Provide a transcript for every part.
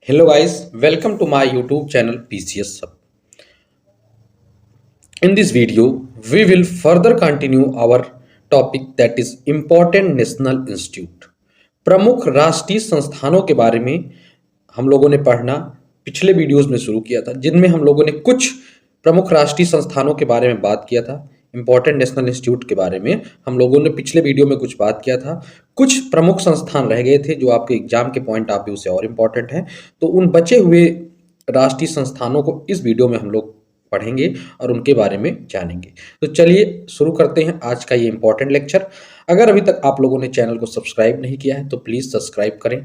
Hello guys, welcome to my YouTube channel PCS Sub. In this video, we will further continue our topic that is Important National Institute. प्रमुख राष्ट्रीय संस्थानों के बारे में हम लोगों ने पढ़ना पिछले वीडियोस में शुरू किया था, जिनमें हम लोगों ने कुछ प्रमुख राष्ट्रीय संस्थानों के बारे में बात किया था। इंपॉर्टेंट नेशनल इंस्टीट्यूट के बारे में हम लोगों ने पिछले वीडियो में कुछ बात किया था। कुछ प्रमुख संस्थान रह गए थे जो आपके एग्जाम के पॉइंट ऑफ व्यू से और इम्पोर्टेंट हैं, तो उन बचे हुए राष्ट्रीय संस्थानों को इस वीडियो में हम लोग पढ़ेंगे और उनके बारे में जानेंगे। तो चलिए शुरू करते हैं आज का ये इंपॉर्टेंट लेक्चर। अगर अभी तक आप लोगों ने चैनल को सब्सक्राइब नहीं किया है तो प्लीज सब्सक्राइब करें।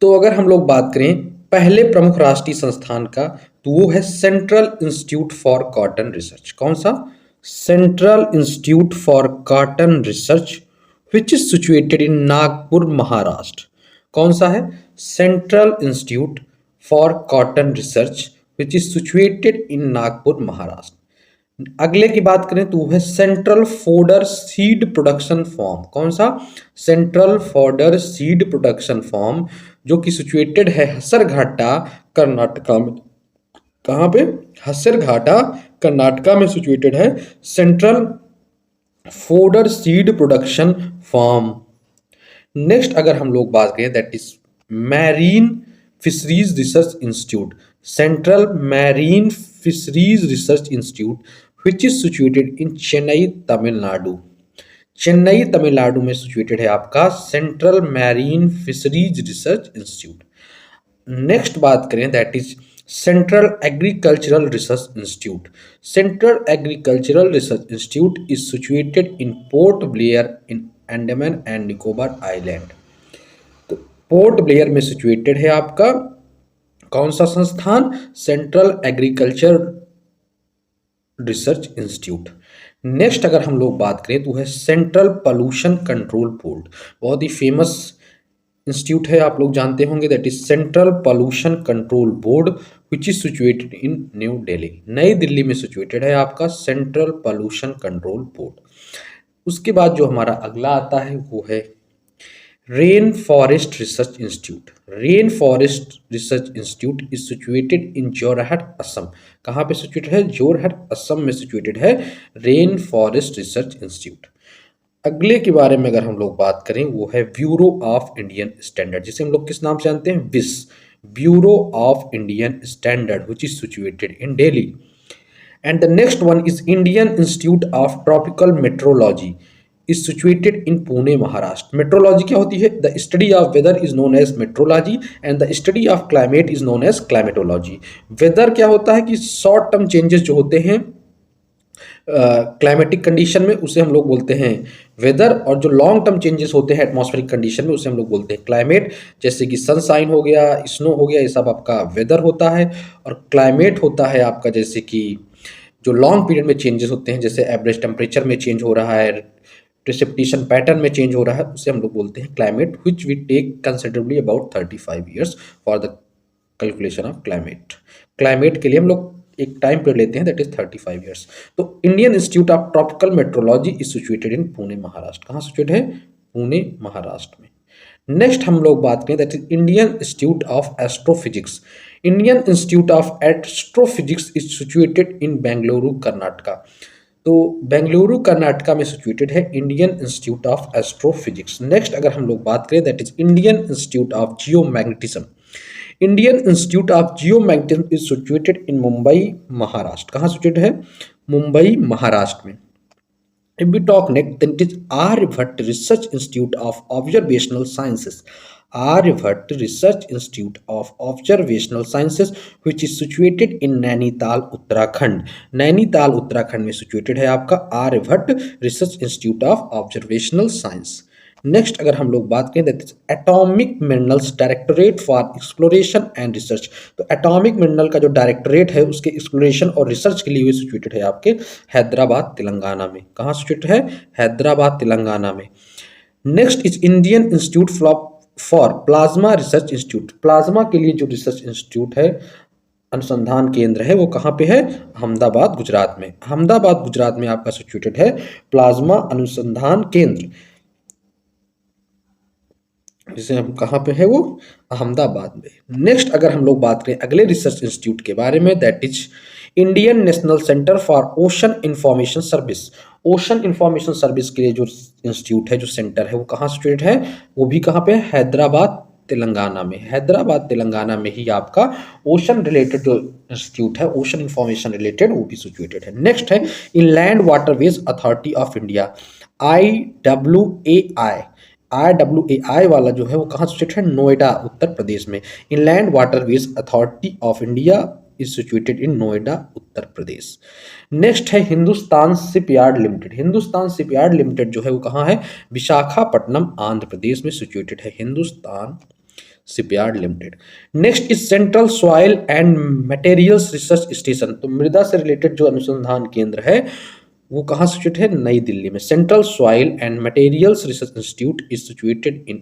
तो अगर हम लोग बात करें पहले प्रमुख राष्ट्रीय संस्थान का, तो वो है central institute for cotton research. कौन सा? Central institute for cotton research which is situated इन नागपुर, महाराष्ट्र। कौन सा है? Central institute for cotton research which is situated इन नागपुर, महाराष्ट्र। अगले की बात करें तो है central fodder seed production form. कौन सा? Central fodder seed production form, जो कि सिचुएटेड है हसरघाटा, कर्नाटका में। कहाँ पे? हसरघाटा, कर्नाटका में सिचुएटेड है central fodder seed production form. Next अगर हम लोग बात करें that is marine fisheries research institute, central marine fisheries research institute which is situated इन चेन्नई, तमिलनाडु। चेन्नई तमिलनाडु में सिचुएटेड है आपका central marine fisheries research institute. Next बात करें that is central agricultural research institute. Central agricultural research institute is situated in port Blair in Andaman and Nicobar island. तो port Blair में situated है आपका कौन सा संस्थान? Central agriculture research institute. Next अगर हम लोग बात करें तो है सेंट्रल पोल्यूशन कंट्रोल बोर्ड। बहुत ही फेमस इंस्टीट्यूट है, आप लोग जानते होंगे, that is central pollution control board which is situated in new Delhi. नई दिल्ली में सिचुएटेड है आपका सेंट्रल पोल्यूशन कंट्रोल बोर्ड। उसके बाद जो हमारा अगला आता है वो है rain forest research institute. Rain forest research institute is situated इन जोरहट, असम। कहाँ पे सिचुएटेड है? जोरहट, असम में सिचुएटेड है रेन फॉरेस्ट रिसर्च इंस्टीट्यूट। अगले के बारे में अगर हम लोग बात करें वो है ब्यूरो ऑफ इंडियन स्टैंडर्ड, जिसे हम लोग किस नाम से जानते हैं? विस, bureau of Indian standard which is situated in Delhi. And the next one is Indian Institute of Tropical Meteorology is situated in Pune, Maharashtra. Meteorology क्या होती है? The study of weather is known as meteorology and the study of climate is known as climatology. Weather क्या होता है कि short term changes जो होते हैं क्लाइमेटिक कंडीशन में, उसे हम लोग बोलते हैं वेदर, और जो लॉन्ग टर्म चेंजेस होते हैं एटमॉस्फेरिक कंडीशन में, उसे हम लोग बोलते हैं क्लाइमेट। जैसे कि सनशाइन हो गया, स्नो हो गया, ये सब आपका वेदर होता है। और क्लाइमेट होता है आपका जैसे कि जो लॉन्ग पीरियड में चेंजेस होते हैं, जैसे एवरेज टेम्परेचर में चेंज हो रहा है, प्रेसिपिटेशन पैटर्न में चेंज हो रहा है, उसे हम लोग बोलते हैं climate, which we take considerably about 35 years for the calculation of climate. Climate के लिए हम लोग एक टाइम पीरियड लेते हैं दैट इज 35 ईयर्स। तो Indian institute of Tropical Meteorology is situated in Pune, Maharashtra. कहाँ सिचुएटेड है? पुणे, महाराष्ट्र में। नेक्स्ट हम लोग बात करें that is Indian institute of astrophysics. Indian institute of astrophysics is situated in Bengaluru, Karnataka. तो बेंगलुरु, कर्नाटका में सिचुएटेड है Indian institute of astrophysics. Next अगर हम लोग बात करें that is Indian institute of geomagnetism. Indian institute of geomagnetism is situated in Mumbai, Maharashtra. कहाँ situated है? मुंबई, महाराष्ट्र में। If we talk next, then it is Aryabhatta Research Institute of Observational Sciences. Aryabhatta Research Institute of Observational Sciences, which is situated in Nainital, Uttarakhand. Nainital, Uttarakhand में situated है आपका Aryabhatta Research Institute of Observational Science. Next अगर हम लोग बात करें that is atomic minerals directorate for exploration and research. तो atomic mineral का जो डायरेक्टोरेट है उसके एक्सप्लोरेशन और रिसर्च के लिए सिचुएटेड है आपके हैदराबाद, तेलंगाना में। कहाँ सिचुएटेड है? हैदराबाद, तेलंगाना में। Next is Indian institute for plasma research institute. Plasma के लिए जो रिसर्च इंस्टीट्यूट है, अनुसंधान केंद्र है, वो कहाँ पे है? अहमदाबाद, गुजरात में। अहमदाबाद, गुजरात में आपका सिचुएटेड है प्लाज्मा अनुसंधान केंद्र। जैसे हम कहाँ पे है वो, अहमदाबाद में। नेक्स्ट अगर हम लोग बात करें अगले रिसर्च इंस्टीट्यूट के बारे में, that is Indian national centre for ocean information service. Ocean information service के लिए जो इंस्टीट्यूट है, जो सेंटर है, वो कहाँ सिचुएटेड है, वो भी कहाँ पे है, हैदराबाद तेलंगाना में। हैदराबाद तेलंगाना में ही आपका ओशन रिलेटेड जो इंस्टीट्यूट है, ओशन इंफॉर्मेशन रिलेटेड, वो भी सिचुएटेड है। नेक्स्ट है inland waterways authority of India, IWAI। IWAI वाला जो है वो कहाँ सिचुएटेड है, नोएडा उत्तर प्रदेश में। Inland waterways authority of India is situated in Noida Uttar Pradesh. Next है Hindustan shipyard limited. Hindustan shipyard limited जो है वो कहाँ है, विशाखापट्टनम आंध्र प्रदेश में सिचुएटेड है Hindustan shipyard limited. Next is central soil and materials research station. तो मृदा से रिलेटेड जो अनुसंधान केंद्र है वो कहाँ सिचुएटेड है, नई दिल्ली में। Central soil and materials research institute is situated in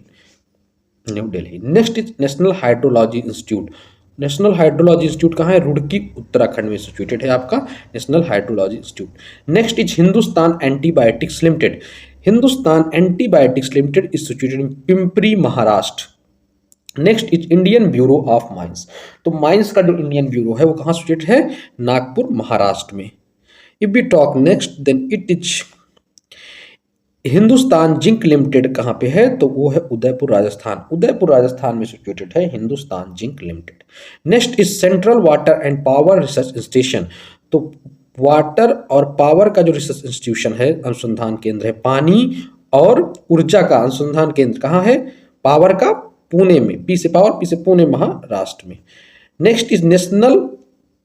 new Delhi. Next is national hydrology institute. National hydrology institute कहाँ है, रुड़की उत्तराखंड में सिचुएटेड है आपका national hydrology institute. Next is Hindustan antibiotics limited. Hindustan antibiotics limited is situated in Pimpri Maharashtra. Next is Indian bureau of mines. तो mines का जो Indian bureau है वो कहाँ सिचुएटेड है, नागपुर महाराष्ट्र में। If we talk next then it is Hindustan Zinc Limited कहाँ पे है, तो वो है उदयपुर राजस्थान। उदयपुर राजस्थान में सिचुएटेड है Hindustan Zinc limited. Next is central water and power research station. तो वाटर और पावर का जो रिसर्च इंस्टीट्यूशन है, अनुसंधान केंद्र है, पानी और ऊर्जा का अनुसंधान केंद्र कहाँ है, पावर का पुणे में, पी से पावर, पी से पुणे महाराष्ट्र में। Next is National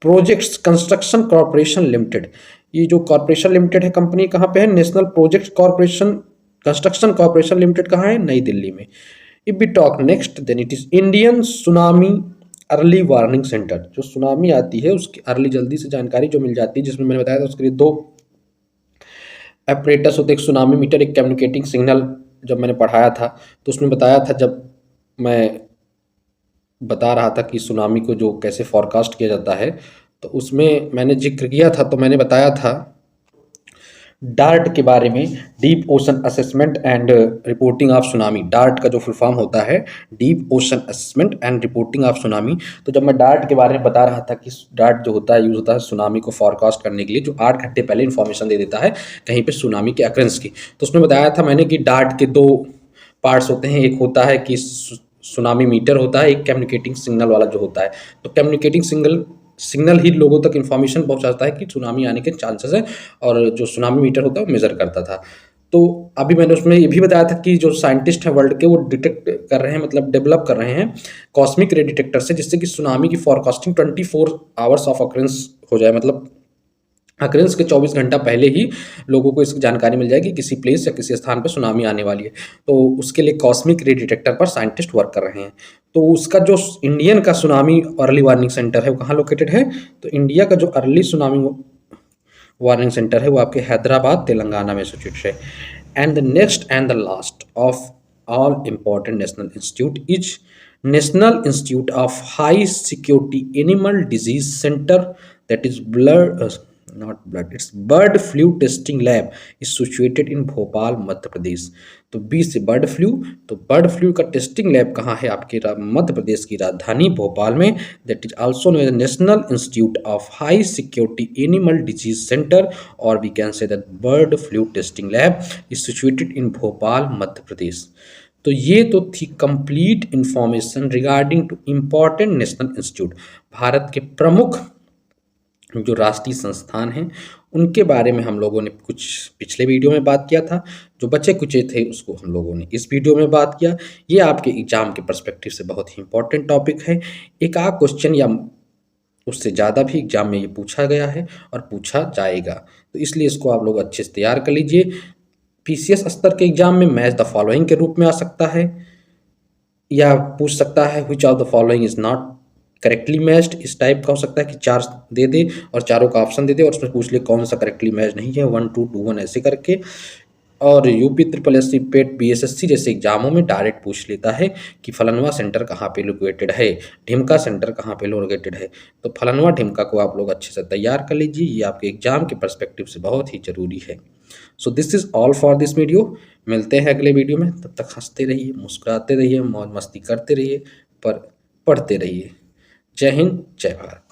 Projects Construction Corporation Limited. ये जो कॉर्पोरेशन लिमिटेड है कंपनी कहाँ पे है, National Project Corporation Construction Corporation Limited कहाँ है, नई दिल्ली में। If we talk next then it is Indian Tsunami Early Warning Centre. जो सुनामी आती है उसकी अर्ली जल्दी से जानकारी जो मिल जाती है, जिसमें मैंने बताया था उसके लिए दो एपरेटस होते, एक सुनामी मीटर, एक कम्युनिकेटिंग सिग्नल। जब मैंने पढ़ाया था तो उसमें बताया था, जब मैं बता रहा था कि सुनामी को जो कैसे फॉरकास्ट किया जाता है, तो उसमें मैंने जिक्र किया था, तो मैंने बताया था डार्ट के बारे में, deep ocean assessment and reporting of tsunami. Dart का जो फुल फॉर्म होता है deep ocean assessment and reporting of tsunami. तो जब मैं डार्ट के बारे में बता रहा था कि डार्ट जो होता है यूज होता है सुनामी को फॉरकास्ट करने के लिए, जो 8 घंटे पहले इन्फॉर्मेशन दे देता है कहीं पे सुनामी के अक्रेंस की। तो उसमें बताया था मैंने कि डार्ट के 2 पार्ट्स होते हैं, एक होता है कि सुनामी मीटर होता है, एक कम्युनिकेटिंग सिग्नल वाला जो होता है। तो कम्युनिकेटिंग सिग्नल ही लोगों तक इन्फॉर्मेशन पहुंचाता है कि सुनामी आने के चांसेस है, और जो सुनामी मीटर होता है वो मेजर करता था। तो अभी मैंने उसमें ये भी बताया था कि जो साइंटिस्ट हैं वर्ल्ड के, वो डिटेक्ट कर रहे हैं, मतलब डेवलप कर रहे हैं कॉस्मिक रे डिटेक्टर से, जिससे कि सुनामी की फॉरकास्टिंग 24 आवर्स ऑफ अक्रेंस हो जाए। मतलब अक्रेंस के 24 घंटा पहले ही लोगों को इसकी जानकारी मिल जाएगी किसी प्लेस या किसी स्थान पर सुनामी आने वाली है। तो उसके लिए कॉस्मिक रे डिटेक्टर पर साइंटिस्ट वर्क कर रहे हैं। तो उसका जो इंडियन का सुनामी अर्ली वार्निंग सेंटर है वो कहाँ लोकेटेड है, तो इंडिया का जो अर्ली सुनामी वार्निंग सेंटर है वो आपके हैदराबाद तेलंगाना में सिचुएटेड है। And the next and the last of all important national institute is national institute of high security animal disease centre, that is it's bird flu testing lab is situated in Bhopal Madhya Pradesh. तो B से bird flu, तो bird flu का testing lab कहाँ है, आपके मध्य प्रदेश की राजधानी भोपाल में। That is also known as national institute of high security animal disease centre, और we can say that bird flu testing lab is situated in Bhopal Madhya Pradesh. तो ये तो थी complete information regarding two important national institute. Bharat के प्रमुख जो राष्ट्रीय संस्थान हैं उनके बारे में हम लोगों ने कुछ पिछले वीडियो में बात किया था, जो बचे कुचे थे उसको हम लोगों ने इस वीडियो में बात किया। ये आपके एग्जाम के पर्सपेक्टिव से बहुत ही इंपॉर्टेंट टॉपिक है। एक आध क्वेश्चन या उससे ज़्यादा भी एग्जाम में ये पूछा गया है और पूछा जाएगा, तो इसलिए इसको आप लोग अच्छे से तैयार कर लीजिए। PCS स्तर के एग्जाम में मैच द फॉलोइंग के रूप में आ सकता है, या पूछ सकता है which of the following is not correctly matched. इस टाइप का हो सकता है कि 4 दे दे और चारों का ऑप्शन दे दे और उसमें पूछ ले कौन सा करेक्टली मैच नहीं है, 1 2 2 1 ऐसे करके। और UP SSSC पेट BSSC जैसे एग्जामों में डायरेक्ट पूछ लेता है कि फलनवा सेंटर कहाँ पे लोकेटेड है, ढिमका सेंटर कहाँ पे लोकेटेड है। तो फलनवा ढिमका को आप लोग अच्छे से तैयार कर लीजिए, ये आपके एग्जाम के पर्सपेक्टिव से बहुत ही जरूरी है। So this is all for this video. मिलते हैं अगले वीडियो में, तब तक हंसते रहिए, मुस्कुराते रहिए, मौज मस्ती करते रहिए, पर पढ़ते रहिए। जय हिंद, जय भारत।